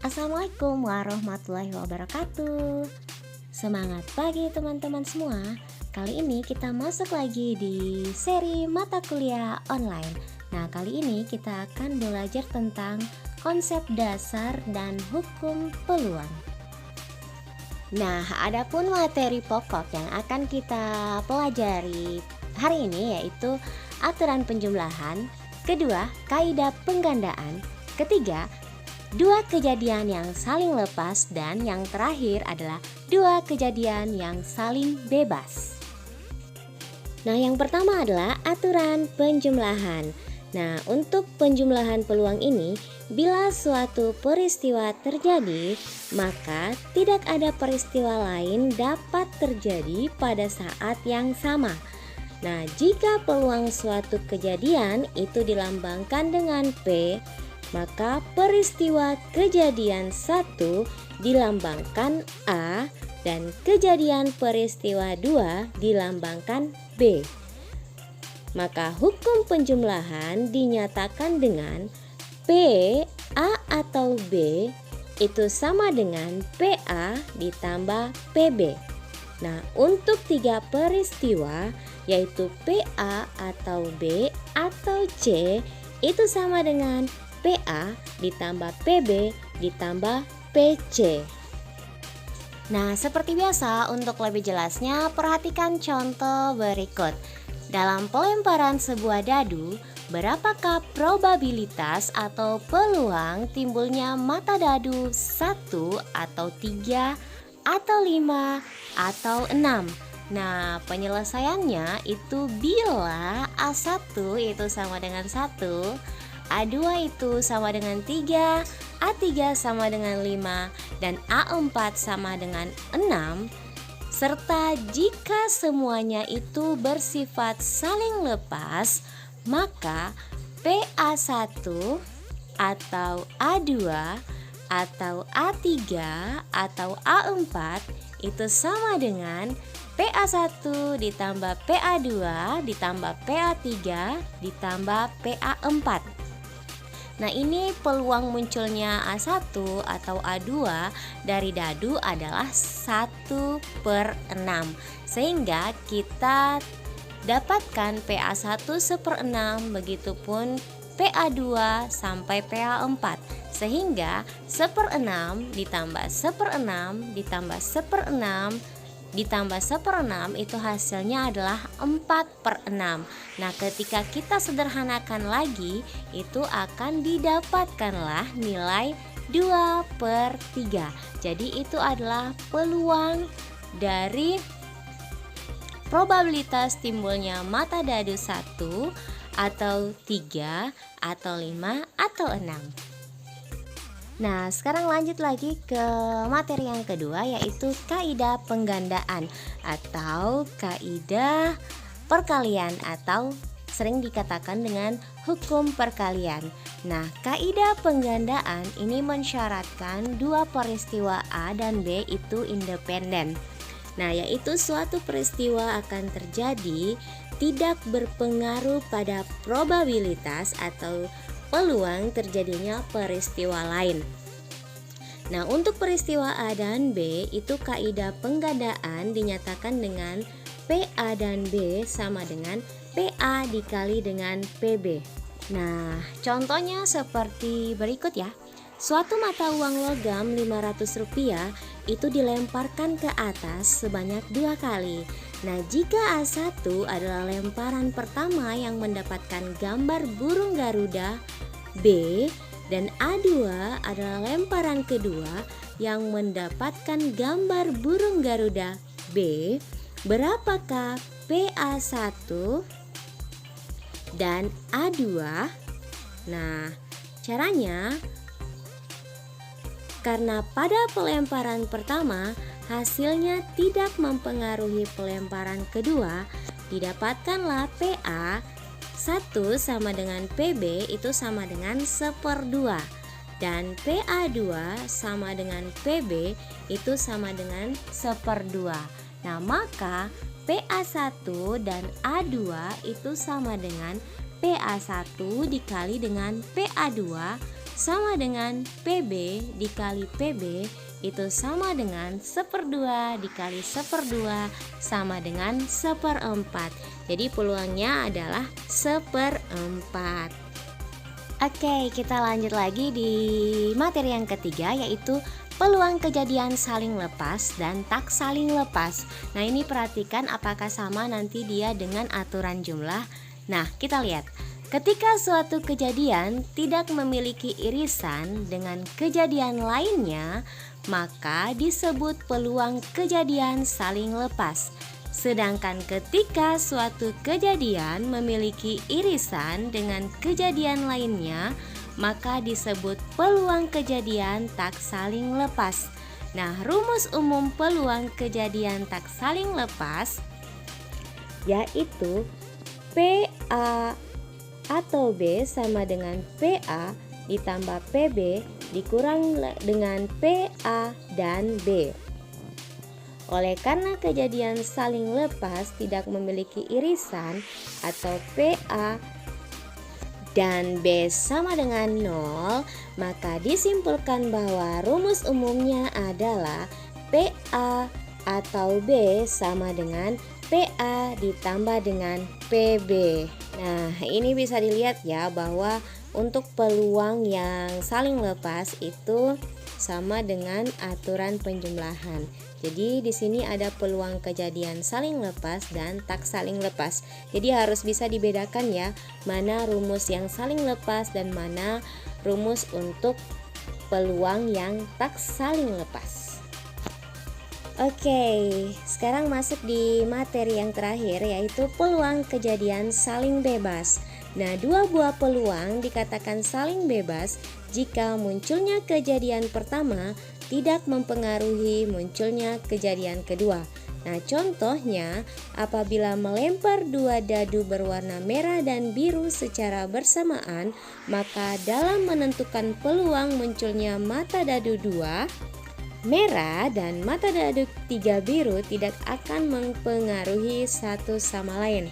Assalamualaikum warahmatullahi wabarakatuh. Semangat pagi teman-teman semua. Kali ini kita masuk lagi di seri mata kuliah online. Nah, kali ini kita akan belajar tentang konsep dasar dan hukum peluang. Nah, adapun materi pokok yang akan kita pelajari hari ini yaitu aturan penjumlahan, kedua, kaidah penggandaan, ketiga, dua kejadian yang saling lepas, dan yang terakhir adalah dua kejadian yang saling bebas. Nah, yang pertama adalah aturan penjumlahan. Nah, untuk penjumlahan peluang ini, bila suatu peristiwa terjadi, maka tidak ada peristiwa lain dapat terjadi pada saat yang sama. Nah, jika peluang suatu kejadian itu dilambangkan dengan P, maka peristiwa kejadian 1 dilambangkan A dan kejadian peristiwa 2 dilambangkan B. Maka hukum penjumlahan dinyatakan dengan P, A atau B itu sama dengan PA ditambah PB. Nah, untuk 3 peristiwa yaitu PA atau B atau C itu sama dengan PA ditambah PB ditambah PC. Nah, seperti biasa, untuk lebih jelasnya perhatikan contoh berikut. Dalam pelemparan sebuah dadu, berapakah probabilitas atau peluang timbulnya mata dadu 1 atau 3 atau 5 atau 6? Nah, penyelesaiannya itu bila A1 itu sama dengan 1, A2 itu sama dengan 3, A3 sama dengan 5, dan A4 sama dengan 6, serta jika semuanya itu bersifat saling lepas, maka PA1 atau A2 atau A3 atau A4 itu sama dengan PA1 ditambah PA2 ditambah PA3 ditambah PA4. Nah, ini peluang munculnya A1 atau A2 dari dadu adalah 1/6. Sehingga kita dapatkan PA1 1/6, begitupun PA2 sampai PA4. Sehingga 1/6 ditambah 1/6 ditambah 1/6 ditambah 1/6 itu hasilnya adalah 4/6. Nah, ketika kita sederhanakan lagi, itu akan didapatkanlah nilai 2/3. Jadi itu adalah peluang dari probabilitas timbulnya mata dadu 1 atau 3 atau 5 atau 6. Nah, sekarang lanjut lagi ke materi yang kedua, yaitu kaidah penggandaan atau kaidah perkalian atau sering dikatakan dengan hukum perkalian. Nah, kaidah penggandaan ini mensyaratkan dua peristiwa A dan B itu independen. Nah, yaitu suatu peristiwa akan terjadi tidak berpengaruh pada probabilitas atau peluang terjadinya peristiwa lain. Nah, untuk peristiwa A dan B itu kaidah penggandaan dinyatakan dengan PA dan B sama dengan PA dikali dengan PB. Nah, contohnya seperti berikut ya. Suatu mata uang logam Rp500 itu dilemparkan ke atas sebanyak 2 kali. Nah, jika A1 adalah lemparan pertama yang mendapatkan gambar burung Garuda B, dan A2 adalah lemparan kedua yang mendapatkan gambar burung Garuda B, berapakah PA1 dan A2? Nah, caranya, karena pada pelemparan pertama hasilnya tidak mempengaruhi pelemparan kedua, didapatkanlah PA 1 sama dengan PB itu sama dengan 1/2, dan PA2 sama dengan PB itu sama dengan 1/2. Nah, maka PA1 dan A2 itu sama dengan PA1 dikali dengan PA2 sama dengan PB dikali PB itu sama dengan 1/2 dikali 1/2 sama dengan 1/4. Jadi peluangnya adalah 1/4. Oke, kita lanjut lagi di materi yang ketiga, yaitu peluang kejadian saling lepas dan tak saling lepas. Nah, ini perhatikan apakah sama nanti dia dengan aturan jumlah. Nah, kita lihat. Ketika suatu kejadian tidak memiliki irisan dengan kejadian lainnya, maka disebut peluang kejadian saling lepas. Sedangkan ketika suatu kejadian memiliki irisan dengan kejadian lainnya, maka disebut peluang kejadian tak saling lepas. Nah, rumus umum peluang kejadian tak saling lepas yaitu PA atau B sama dengan PA ditambah PB dikurang dengan PA dan B. Oleh karena kejadian saling lepas tidak memiliki irisan atau PA dan B sama dengan 0, maka disimpulkan bahwa rumus umumnya adalah PA atau B sama dengan PA ditambah dengan PB. Nah, ini bisa dilihat ya bahwa untuk peluang yang saling lepas itu sama dengan aturan penjumlahan. Jadi di sini ada peluang kejadian saling lepas dan tak saling lepas. Jadi harus bisa dibedakan ya, mana rumus yang saling lepas dan mana rumus untuk peluang yang tak saling lepas. Oke, sekarang masuk di materi yang terakhir, yaitu peluang kejadian saling bebas. Nah, dua buah peluang dikatakan saling bebas jika munculnya kejadian pertama tidak mempengaruhi munculnya kejadian kedua. Nah, contohnya apabila melempar dua dadu berwarna merah dan biru secara bersamaan, maka dalam menentukan peluang munculnya mata dadu 2 merah dan mata dadu 3 biru tidak akan mempengaruhi satu sama lain.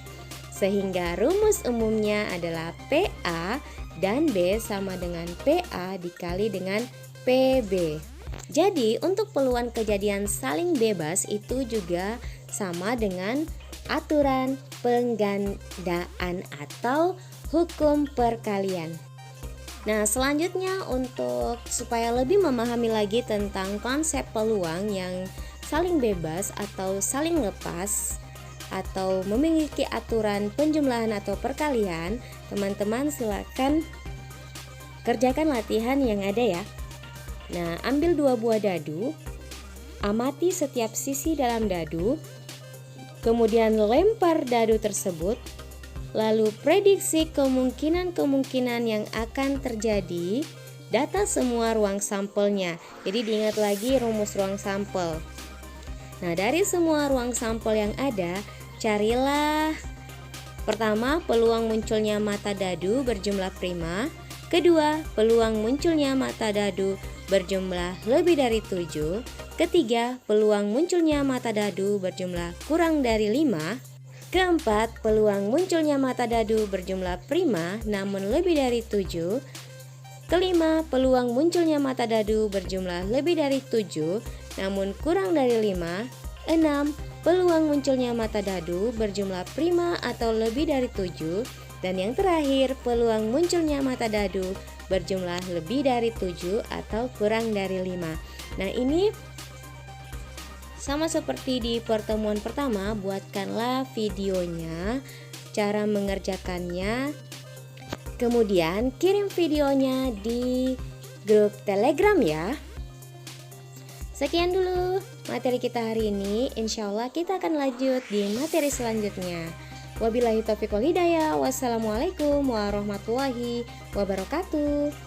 Sehingga rumus umumnya adalah PA dan B sama dengan PA dikali dengan PB. Jadi untuk peluang kejadian saling bebas itu juga sama dengan aturan penggandaan atau hukum perkalian. Nah, selanjutnya untuk supaya lebih memahami lagi tentang konsep peluang yang saling bebas atau saling lepas atau memiliki aturan penjumlahan atau perkalian, teman-teman silakan kerjakan latihan yang ada ya. Nah, ambil dua buah dadu, amati setiap sisi dalam dadu, kemudian lempar dadu tersebut, lalu prediksi kemungkinan-kemungkinan yang akan terjadi, data semua ruang sampelnya. Jadi diingat lagi rumus ruang sampel. Nah, dari semua ruang sampel yang ada, carilah pertama peluang munculnya mata dadu berjumlah prima, kedua peluang munculnya mata dadu berjumlah lebih dari 7, ketiga peluang munculnya mata dadu berjumlah kurang dari 5, keempat peluang munculnya mata dadu berjumlah prima namun lebih dari 7, kelima peluang munculnya mata dadu berjumlah lebih dari 7 namun kurang dari 5, 6 peluang munculnya mata dadu berjumlah prima atau lebih dari 7, dan yang terakhir peluang munculnya mata dadu berjumlah lebih dari 7 atau kurang dari 5. Nah, ini sama seperti di pertemuan pertama, buatkanlah videonya, cara mengerjakannya, kemudian kirim videonya di grup Telegram ya. Sekian dulu materi kita hari ini. Insya Allah kita akan lanjut di materi selanjutnya. Wabillahi taufiq wal hidayah. Wassalamualaikum warahmatullahi wabarakatuh.